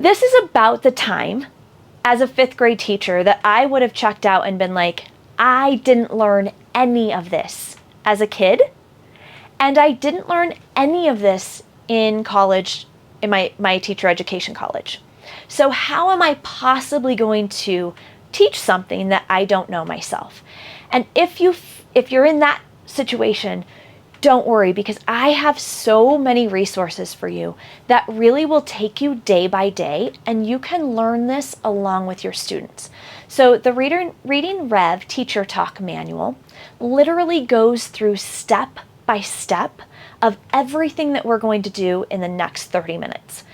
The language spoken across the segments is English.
This is about the time as a 5th grade teacher that I would have checked out and been like, I didn't learn any of this as a kid, and I didn't learn any of this in college, in my teacher education college. So how am I possibly going to teach something that I don't know myself? And if you're in that situation, don't worry, because I have so many resources for you that really will take you day by day, and you can learn this along with your students. So the Reading Rev Teacher Talk Manual literally goes through step by step of everything that we're going to do in the next 30 minutes.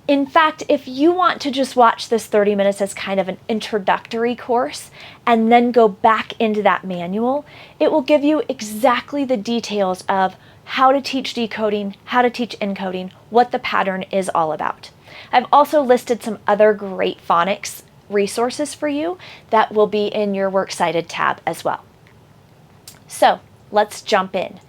In fact, if you want to just watch this 30 minutes as kind of an introductory course and then go back into that manual, it will give you exactly the details of how to teach decoding, how to teach encoding, what the pattern is all about. I've also listed some other great phonics resources for you that will be in your Works Cited tab as well. So let's jump in.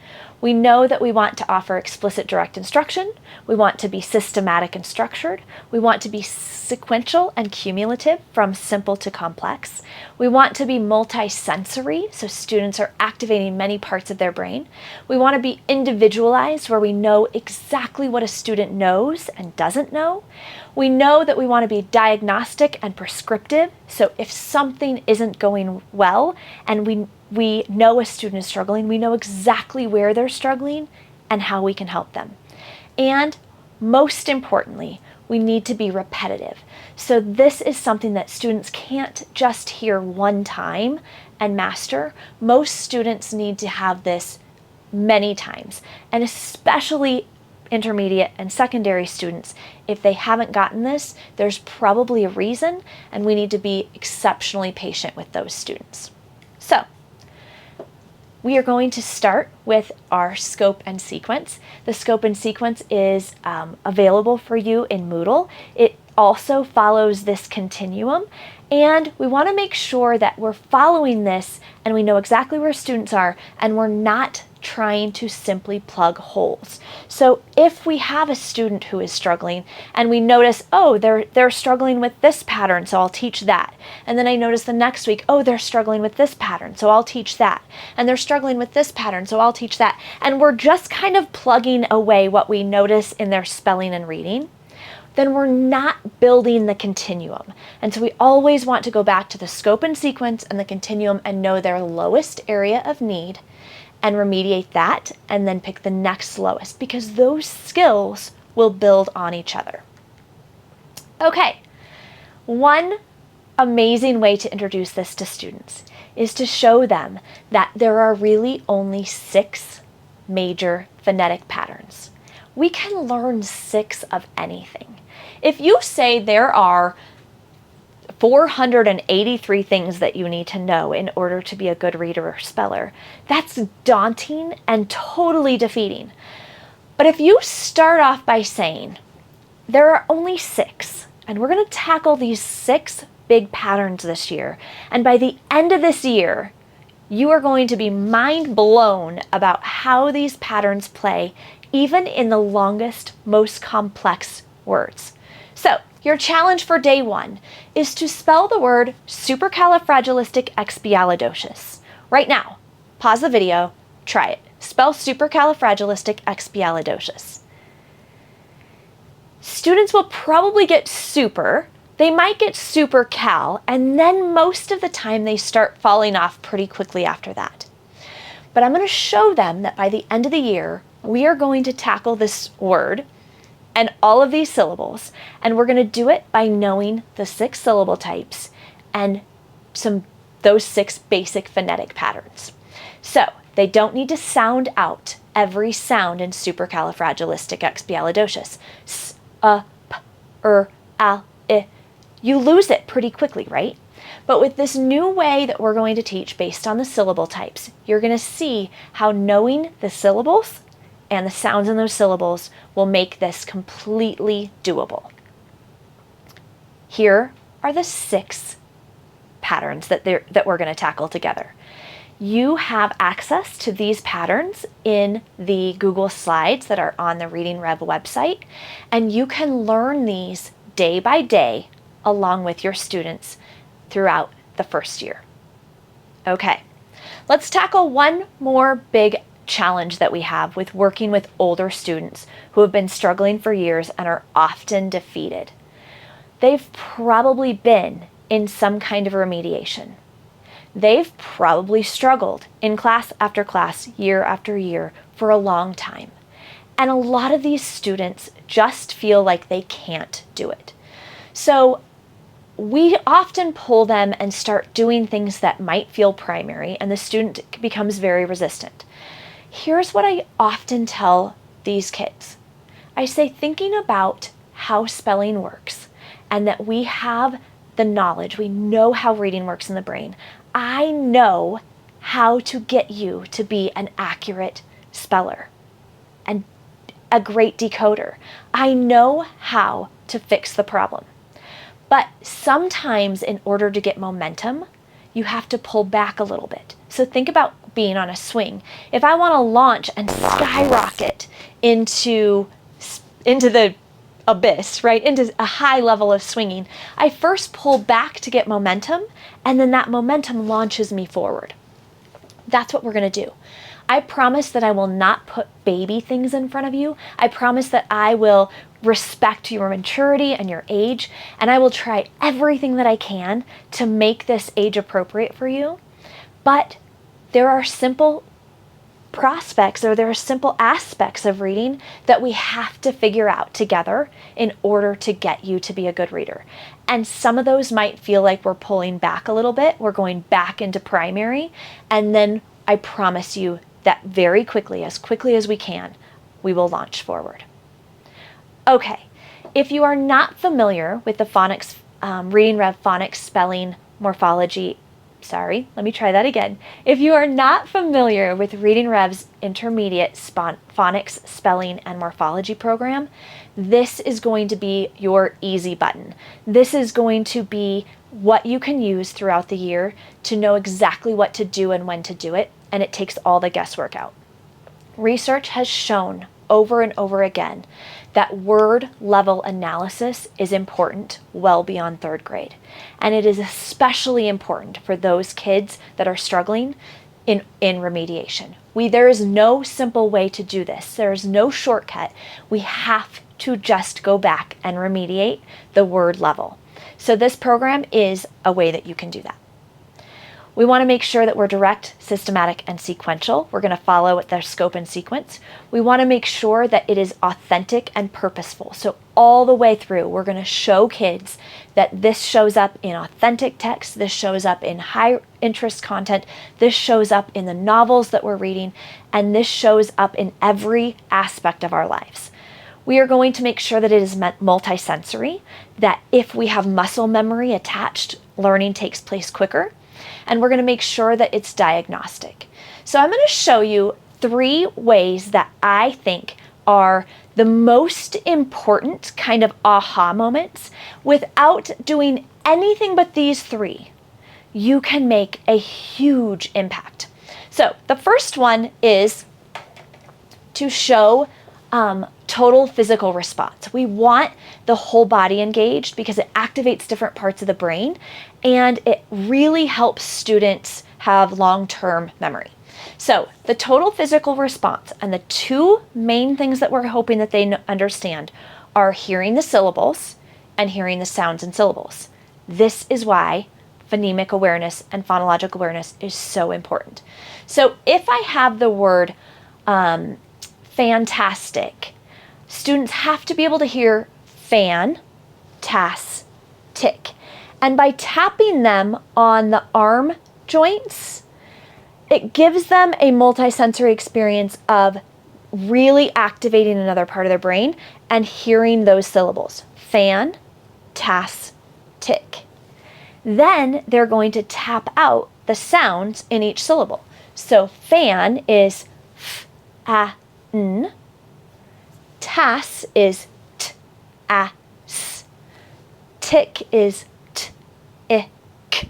We know that we want to offer explicit direct instruction. We want to be systematic and structured. We want to be sequential and cumulative from simple to complex. We want to be multisensory, so students are activating many parts of their brain. We want to be individualized, where we know exactly what a student knows and doesn't know. We know that we want to be diagnostic and prescriptive, so if something isn't going well and we know a student is struggling, we know exactly where they're struggling and how we can help them. And most importantly, we need to be repetitive. So this is something that students can't just hear one time and master. Most students need to have this many times, and especially intermediate and secondary students. If they haven't gotten this, there's probably a reason, and we need to be exceptionally patient with those students. So we are going to start with our scope and sequence. The scope and sequence is available for you in Moodle. It also follows this continuum, and we want to make sure that we're following this and we know exactly where students are, and we're not trying to simply plug holes. So if we have a student who is struggling and we notice, oh, they're struggling with this pattern, so I'll teach that. And then I notice the next week, oh, they're struggling with this pattern, so I'll teach that. And they're struggling with this pattern, so I'll teach that. And we're just kind of plugging away what we notice in their spelling and reading, then we're not building the continuum. And so we always want to go back to the scope and sequence and the continuum and know their lowest area of need and remediate that, and then pick the next lowest, because those skills will build on each other. Okay, one amazing way to introduce this to students is to show them that there are really only 6 major phonetic patterns. We can learn 6 of anything. If you say there are 483 things that you need to know in order to be a good reader or speller, that's daunting and totally defeating. But if you start off by saying, there are only 6, and we're going to tackle these 6 big patterns this year, and by the end of this year, you are going to be mind blown about how these patterns play, even in the longest, most complex words. So, your challenge for day 1 is to spell the word supercalifragilisticexpialidocious. Right now, pause the video, try it. Spell supercalifragilisticexpialidocious. Students will probably get super, they might get supercal, and then most of the time they start falling off pretty quickly after that. But I'm going to show them that by the end of the year, we are going to tackle this word and all of these syllables, and we're going to do it by knowing the 6 syllable types and those 6 basic phonetic patterns. So they don't need to sound out every sound in supercalifragilisticexpialidocious. S, p, al, I. You lose it pretty quickly, right? But with this new way that we're going to teach based on the syllable types, you're going to see how knowing the syllables and the sounds in those syllables will make this completely doable. Here are the 6 patterns that we're going to tackle together. You have access to these patterns in the Google Slides that are on the Reading Rev website, and you can learn these day by day along with your students throughout the first year. Okay, let's tackle one more big challenge that we have with working with older students who have been struggling for years and are often defeated. They've probably been in some kind of remediation. They've probably struggled in class after class, year after year for a long time. And a lot of these students just feel like they can't do it. So we often pull them and start doing things that might feel primary, and the student becomes very resistant. Here's what I often tell these kids. I say, thinking about how spelling works and that we have the knowledge, we know how reading works in the brain. I know how to get you to be an accurate speller and a great decoder. I know how to fix the problem. But sometimes in order to get momentum, you have to pull back a little bit. So think about being on a swing. If I want to launch and skyrocket into the abyss, right, into a high level of swinging, I first pull back to get momentum, and then that momentum launches me forward. That's what we're going to do. I promise that I will not put baby things in front of you. I promise that I will respect your maturity and your age, and I will try everything that I can to make this age appropriate for you. But there are simple prospects, or there are simple aspects of reading that we have to figure out together in order to get you to be a good reader. And some of those might feel like we're pulling back a little bit. We're going back into primary, and then I promise you that very quickly as we can, we will launch forward. Okay, if you are not familiar with the Phonics, Reading Rev Phonics spelling morphology, If you are not familiar with Reading Rev's intermediate phonics spelling and morphology program, this is going to be your easy button. This is going to be what you can use throughout the year to know exactly what to do and when to do it, and it takes all the guesswork out. Research has shown over and over again that word level analysis is important well beyond third grade. And it is especially important for those kids that are struggling in remediation. There is no simple way to do this. There is no shortcut. We have to just go back and remediate the word level. So this program is a way that you can do that. We want to make sure that we're direct, systematic, and sequential. We're going to follow their scope and sequence. We want to make sure that it is authentic and purposeful. So all the way through, we're going to show kids that this shows up in authentic text, this shows up in high interest content, this shows up in the novels that we're reading, and this shows up in every aspect of our lives. We are going to make sure that it is multisensory, that if we have muscle memory attached, learning takes place quicker. And we're going to make sure that it's diagnostic. So I'm going to show you 3 ways that I think are the most important kind of aha moments. Without doing anything but these 3, you can make a huge impact. So the first one is to show total physical response. We want the whole body engaged because it activates different parts of the brain, and it really helps students have long-term memory. So the total physical response, and the 2 main things that we're hoping that they understand are hearing the syllables and hearing the sounds and syllables. This is why phonemic awareness and phonologic awareness is so important. So if I have the word fantastic, students have to be able to hear fan, tas, tick. And by tapping them on the arm joints, it gives them a multisensory experience of really activating another part of their brain and hearing those syllables. Fan, tas, tick. Then they're going to tap out the sounds in each syllable. So fan is f, a, n. Tas is t, a, s. Tick is t, I, k.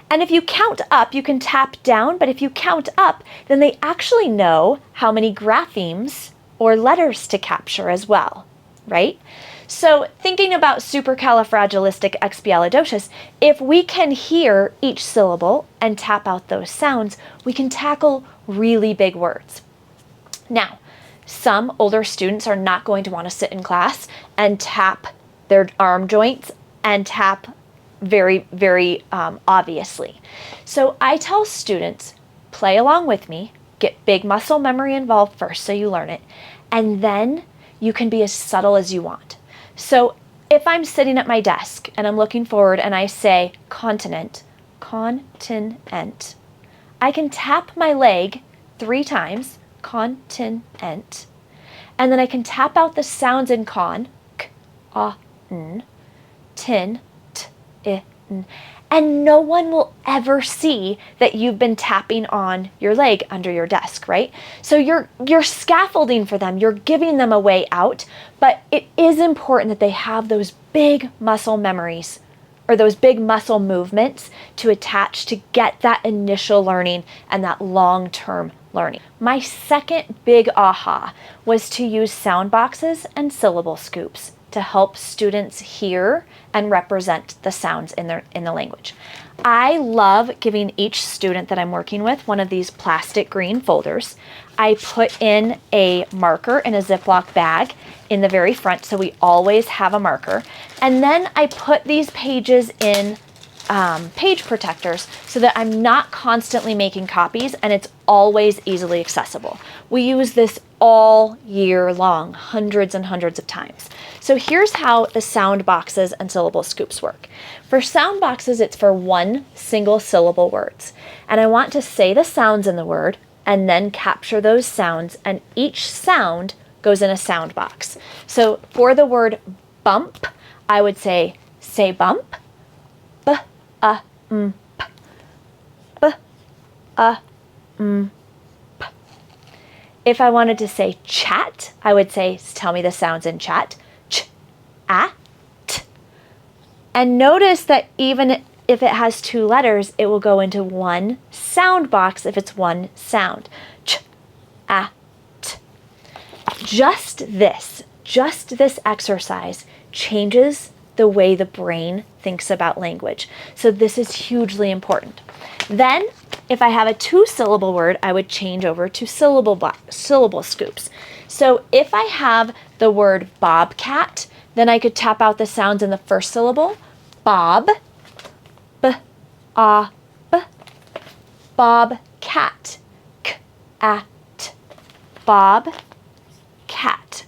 And if you count up, you can tap down, but if you count up, then they actually know how many graphemes or letters to capture as well, right? So thinking about supercalifragilisticexpialidocious, if we can hear each syllable and tap out those sounds, we can tackle really big words. Now, some older students are not going to want to sit in class and tap their arm joints and tap very, very obviously. So I tell students, play along with me, get big muscle memory involved first so you learn it, and then you can be as subtle as you want. So if I'm sitting at my desk and I'm looking forward and I say continent, continent, I can tap my leg 3 times, continent, and then I can tap out the sounds in con, k, n, tin, t, I, n, and no one will ever see that you've been tapping on your leg under your desk, right? So you're scaffolding for them, you're giving them a way out, but it is important that they have those big muscle memories or those big muscle movements to attach to get that initial learning and that long-term learning. My second big aha was to use sound boxes and syllable scoops to help students hear and represent the sounds in the language. I love giving each student that I'm working with one of these plastic green folders. I put in a marker in a Ziploc bag in the very front, so we always have a marker. And then I put these pages in page protectors so that I'm not constantly making copies and it's always easily accessible. We use this all year long, hundreds and hundreds of times. So here's how the sound boxes and syllable scoops work. For sound boxes, it's for one single syllable words. And I want to say the sounds in the word and then capture those sounds, and each sound goes in a sound box. So for the word bump, I would say bump, b, p, b, p. If I wanted to say chat, I would say, tell me the sounds in chat, ch, a, t. And notice that even if it has 2 letters, it will go into one sound box if it's one sound, ch, a, t. Just this exercise changes the way the brain thinks about language. So this is hugely important. Then, if I have a 2-syllable word, I would change over to syllable scoops. So if I have the word bobcat, then I could tap out the sounds in the first syllable, bob, b, a, b, bobcat, k, a, t, bob, cat.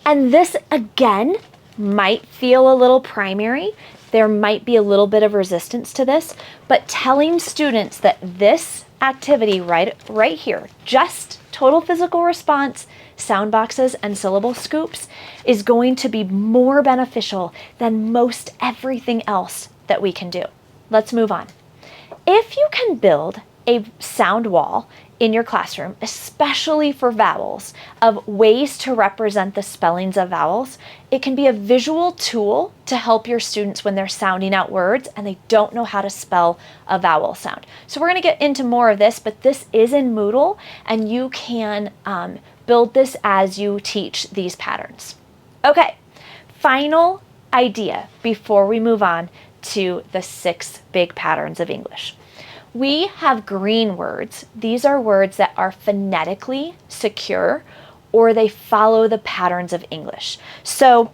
And this, again, might feel a little primary. There might be a little bit of resistance to this, but telling students that this activity right here, just total physical response, sound boxes, and syllable scoops, is going to be more beneficial than most everything else that we can do. Let's move on. If you can build a sound wall in your classroom, especially for vowels, of ways to represent the spellings of vowels, it can be a visual tool to help your students when they're sounding out words and they don't know how to spell a vowel sound. So we're going to get into more of this, but this is in Moodle, and you can build this as you teach these patterns. Okay, final idea before we move on to the 6 big patterns of English. We have green words. These are words that are phonetically secure, or they follow the patterns of English. So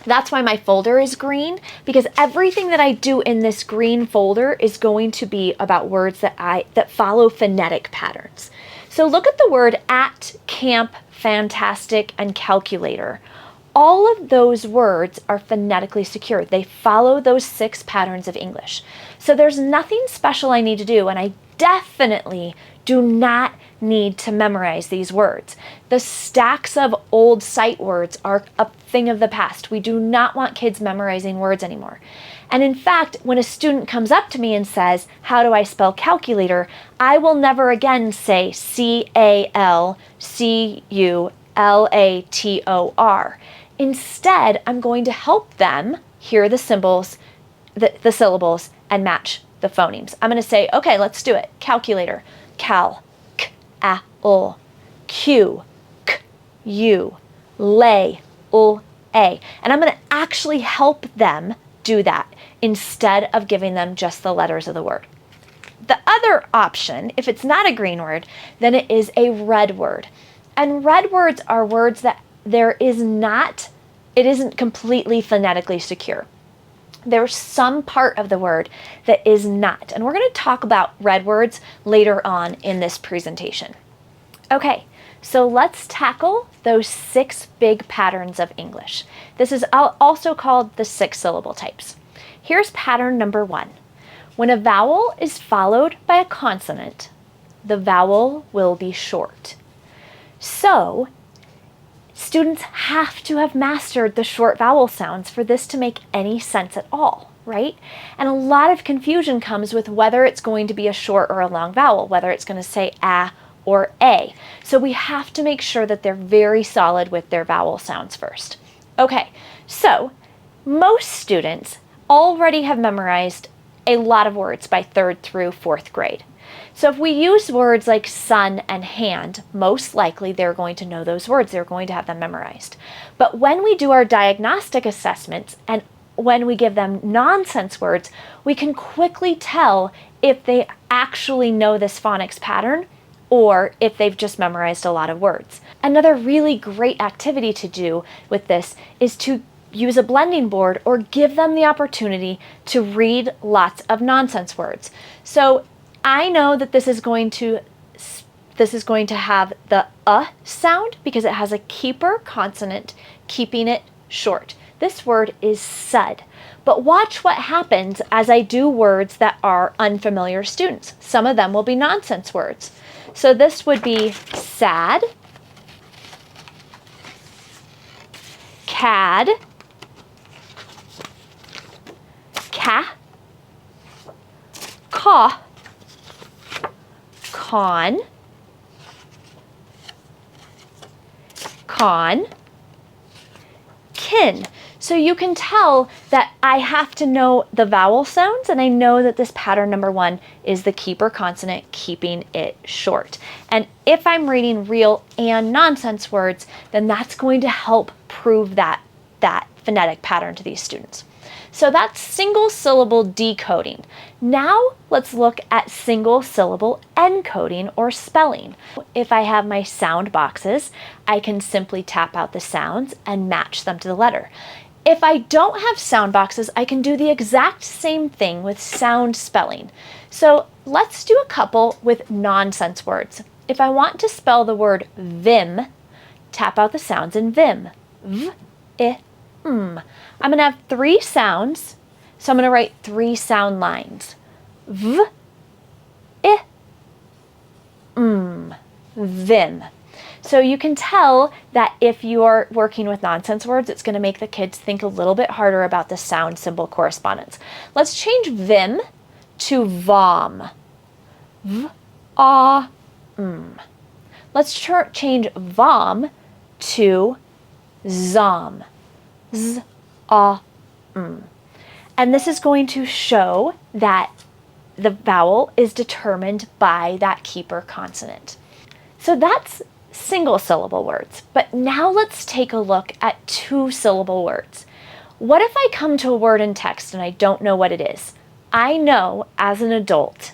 that's why my folder is green, because everything that I do in this green folder is going to be about words that follow phonetic patterns. So look at the word at, camp, fantastic, and calculator. All of those words are phonetically secure. They follow those 6 patterns of English. So there's nothing special I need to do, and I definitely do not need to memorize these words. The stacks of old sight words are a thing of the past. We do not want kids memorizing words anymore. And in fact, when a student comes up to me and says, how do I spell calculator? I will never again say C-A-L-C-U-L-A-T-O-R. Instead, I'm going to help them hear the symbols, the syllables, and match the phonemes. I'm going to say, okay, let's do it. Calculator, cal, k, a, l, q, k, u, lay, A. And I'm going to actually help them do that instead of giving them just the letters of the word. The other option, if it's not a green word, then it is a red word. And red words are words that it isn't completely phonetically secure. There's some part of the word that is not. And we're going to talk about red words later on in this presentation. Okay, so let's tackle those 6 big patterns of English. This is also called the 6 syllable types. Here's pattern number 1. When a vowel is followed by a consonant, the vowel will be short. So, students have to have mastered the short vowel sounds for this to make any sense at all, right? And a lot of confusion comes with whether it's going to be a short or a long vowel, whether it's going to say a or a. So we have to make sure that they're very solid with their vowel sounds first. Okay, so most students already have memorized a lot of words by 3rd through 4th grade. So if we use words like sun and hand, most likely they're going to know those words. They're going to have them memorized. But when we do our diagnostic assessments and when we give them nonsense words, we can quickly tell if they actually know this phonics pattern or if they've just memorized a lot of words. Another really great activity to do with this is to use a blending board or give them the opportunity to read lots of nonsense words. So I know that this is going to have the sound because it has a keeper consonant keeping it short. This word is sud. But watch what happens as I do words that are unfamiliar students. Some of them will be nonsense words. So this would be sad, cad, ca, caw, con, kin. So you can tell that I have to know the vowel sounds, and I know that this pattern number 1 is the keeper consonant keeping it short. And if I'm reading real and nonsense words, then that's going to help prove that phonetic pattern to these students. So that's single syllable decoding. Now let's look at single syllable encoding or spelling. If I have my sound boxes, I can simply tap out the sounds and match them to the letter. If I don't have sound boxes, I can do the exact same thing with sound spelling. So let's do a couple with nonsense words. If I want to spell the word vim, tap out the sounds in vim. V, I, m. I'm going to have 3 sounds, so I'm going to write 3 sound lines. V, I, m. Vim. So you can tell that if you're working with nonsense words, it's going to make the kids think a little bit harder about the sound symbol correspondence. Let's change vim to vom. V, a, m. Let's change vom to zom. Z, a, m. And this is going to show that the vowel is determined by that keeper consonant. So that's single syllable words. But now let's take a look at 2 syllable words. What if I come to a word in text and I don't know what it is? I know as an adult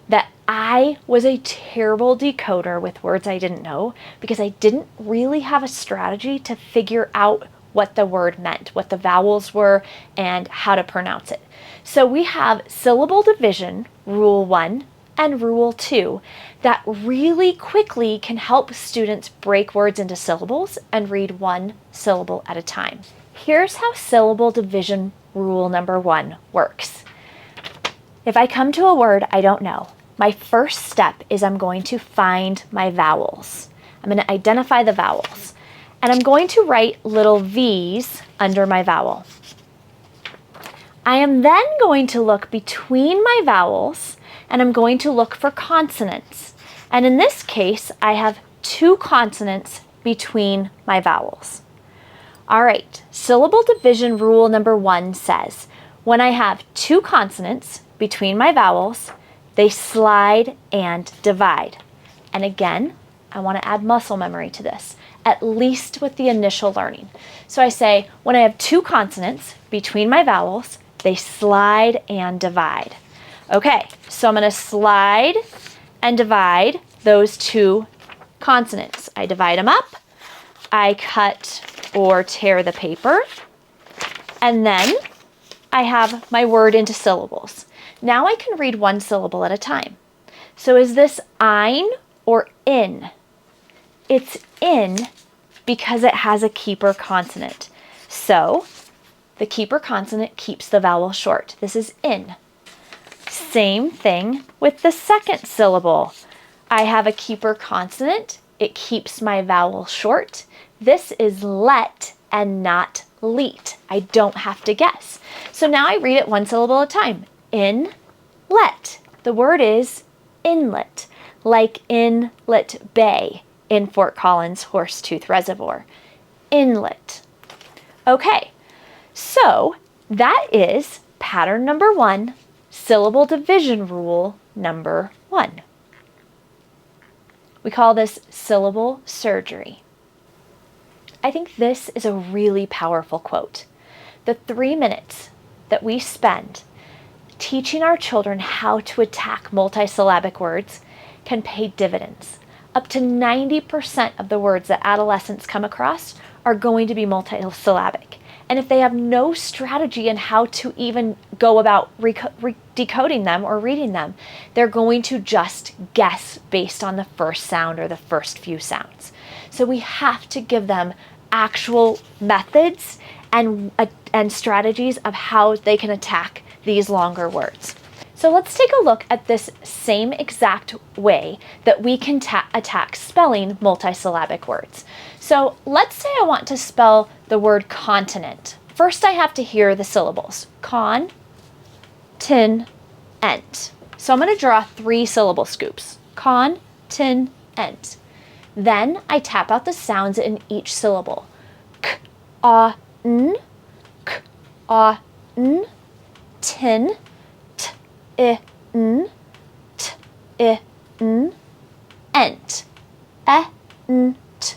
that I was a terrible decoder with words I didn't know because I didn't really have a strategy to figure out what the word meant, what the vowels were, and how to pronounce it. So we have syllable division, rule 1, and rule 2, that really quickly can help students break words into syllables and read 1 syllable at a time. Here's how syllable division rule number 1 works. If I come to a word I don't know, my first step is I'm going to find my vowels. I'm going to identify the vowels. And I'm going to write little V's under my vowel. I am then going to look between my vowels and I'm going to look for consonants. And in this case, I have 2 consonants between my vowels. All right, syllable division rule number 1 says, when I have 2 consonants between my vowels, they slide and divide. And again, I want to add muscle memory to this. at least with the initial learning. So I say, when I have two consonants between my vowels, they slide and divide. Okay, so I'm going to slide and divide those two consonants. I divide them up, I cut or tear the paper, and then I have my word into syllables. Now I can read one syllable at a time. So is this ein or in? It's in because it has a keeper consonant. So the keeper consonant keeps the vowel short. This is in. Same thing with the second syllable. I have a keeper consonant. It keeps my vowel short. This is let and not leet. I don't have to guess. So now I read it one syllable at a time. In, let. The word is inlet, like Inlet Bay in Fort Collins Horsetooth Reservoir. Inlet. Okay, so that is pattern number 1, syllable division rule number 1. We call this syllable surgery. I think this is a really powerful quote. The 3 minutes that we spend teaching our children how to attack multisyllabic words can pay dividends. Up to 90% of the words that adolescents come across are going to be multisyllabic. And if they have no strategy in how to even go about decoding them or reading them, they're going to just guess based on the first sound or the first few sounds. So we have to give them actual methods and strategies of how they can attack these longer words. So let's take a look at this same exact way that we can attack spelling multisyllabic words. So let's say I want to spell the word continent. First I have to hear the syllables. Con, tin, ent. So I'm going to draw 3 syllable scoops. Con, tin, ent. Then I tap out the sounds in each syllable. K, a, n, k, a, n, tin, t, I, n, t, I, n, ent, e, n, t,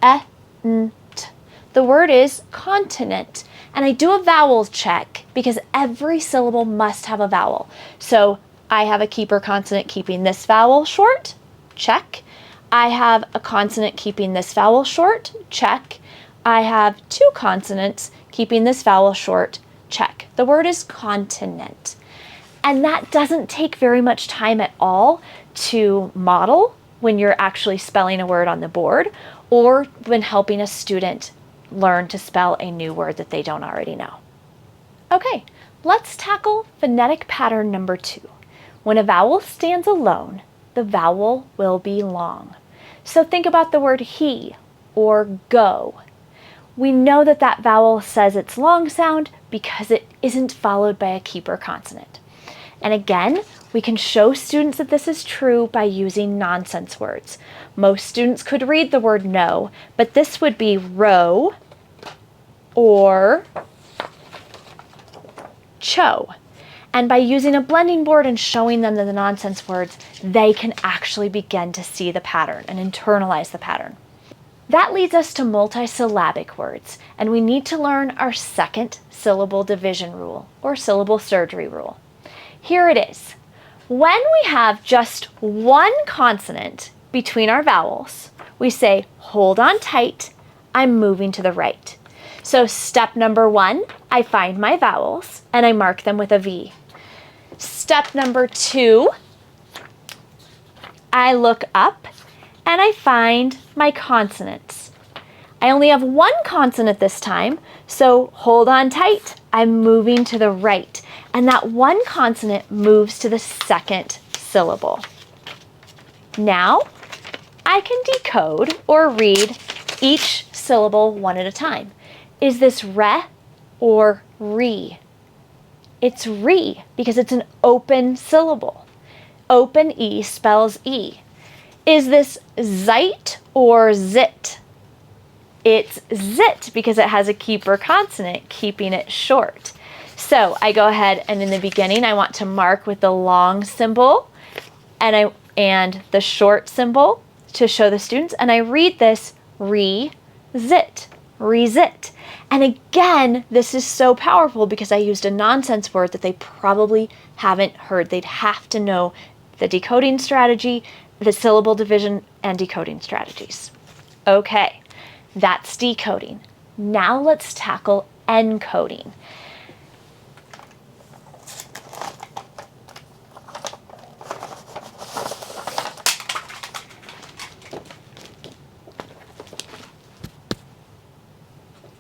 e, n, t. The word is continent, and I do a vowel check because every syllable must have a vowel. So I have a keeper consonant keeping this vowel short, check. I have a consonant keeping this vowel short, check. I have 2 consonants keeping this vowel short, check. The word is continent. And that doesn't take very much time at all to model when you're actually spelling a word on the board or when helping a student learn to spell a new word that they don't already know. Okay, let's tackle phonetic pattern number 2. When a vowel stands alone, the vowel will be long. So think about the word he or go. We know that that vowel says it's long sound because it isn't followed by a keeper consonant. And again, we can show students that this is true by using nonsense words. Most students could read the word no, but this would be row or cho. And by using a blending board and showing them the nonsense words, they can actually begin to see the pattern and internalize the pattern. That leads us to multisyllabic words, and we need to learn our second syllable division rule, or syllable surgery rule. Here it is. When we have just one consonant between our vowels, we say, hold on tight, I'm moving to the right. So step number 1, I find my vowels, and I mark them with a V. Step number 2, I look up, and I find my consonants. I only have one consonant this time, so hold on tight. I'm moving to the right, and that one consonant moves to the second syllable. Now, I can decode or read each syllable one at a time. Is this re or re? It's re because it's an open syllable. Open E spells E. Is this zite or zit? It's zit because it has a keeper consonant, keeping it short. So I go ahead and in the beginning, I want to mark with the long symbol and the short symbol to show the students, and I read this re-zit, re-zit. And again, this is so powerful because I used a nonsense word that they probably haven't heard. They'd have to know the decoding strategy, the syllable division, and decoding strategies. Okay, that's decoding. Now let's tackle encoding.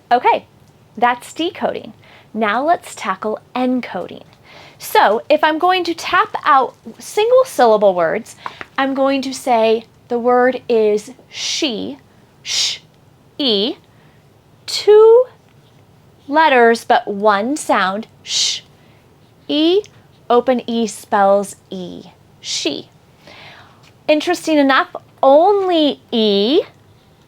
Okay, that's decoding. Now let's tackle encoding. So if I'm going to tap out single syllable words, I'm going to say the word is she, sh, e, 2 letters but 1 sound, sh, e, open e spells e, she. Interesting enough, only e,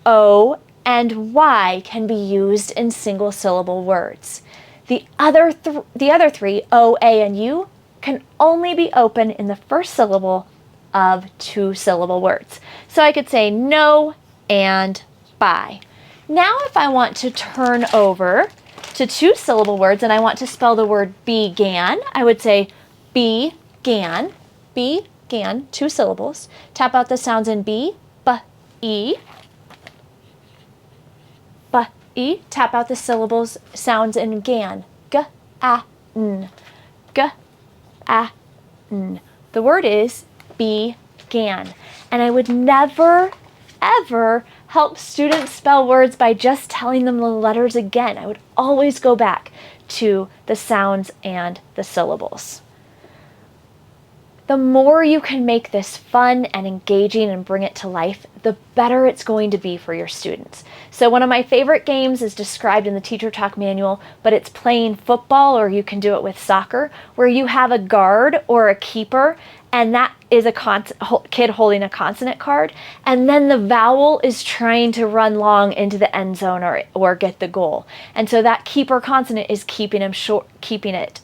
o, and y can be used in single syllable words. The other three, o, a, and u, can only be open in the first syllable of 2 syllable words. So I could say no and bye. Now if I want to turn over to 2 syllable words and I want to spell the word began, I would say began, 2 syllables. Tap out the sounds in b, e, e. Tap out the syllables sounds in gan, g, a, n, g, a, n. The word is began. And I would never, ever help students spell words by just telling them the letters again. I would always go back to the sounds and the syllables. The more you can make this fun and engaging and bring it to life, the better it's going to be for your students. So one of my favorite games is described in the Teacher Talk manual, but it's playing football, or you can do it with soccer, where you have a guard or a keeper, and that is a kid holding a consonant card, and then the vowel is trying to run long into the end zone or get the goal. And so that keeper consonant is keeping him short, keeping it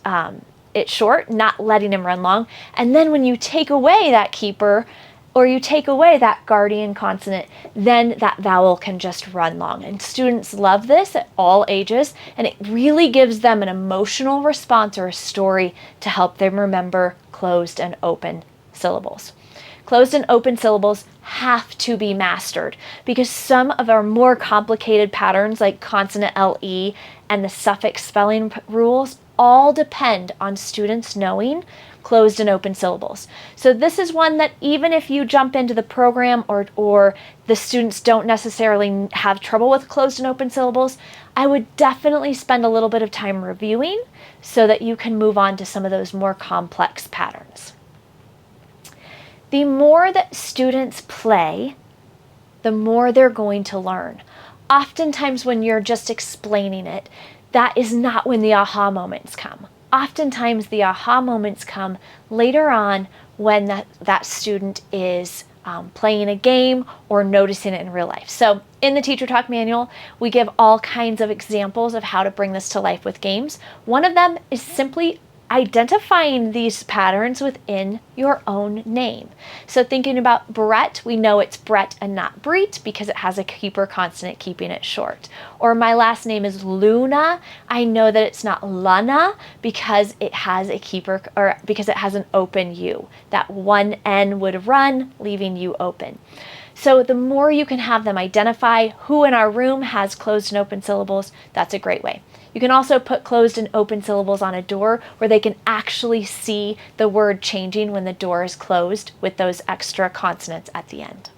short, not letting him run long. And then when you take away that keeper, or you take away that guardian consonant, then that vowel can just run long. And students love this at all ages, and it really gives them an emotional response or a story to help them remember closed and open syllables. Closed and open syllables have to be mastered because some of our more complicated patterns like consonant LE and the suffix spelling rules all depend on students knowing closed and open syllables. So this is one that even if you jump into the program or the students don't necessarily have trouble with closed and open syllables, I would definitely spend a little bit of time reviewing so that you can move on to some of those more complex patterns. The more that students play, the more they're going to learn. Oftentimes when you're just explaining it, that is not when the aha moments come. Oftentimes the aha moments come later on when that student is playing a game or noticing it in real life. So in the Teacher Talk manual, we give all kinds of examples of how to bring this to life with games. One of them is simply identifying these patterns within your own name. So thinking about Brett, we know it's Brett and not Breet because it has a keeper consonant keeping it short. Or my last name is Luna. I know that it's not Luna because it has a keeper, or because it has an open U. That one N would run, leaving U open. So the more you can have them identify who in our room has closed and open syllables, that's a great way. You can also put closed and open syllables on a door where they can actually see the word changing when the door is closed with those extra consonants at the end.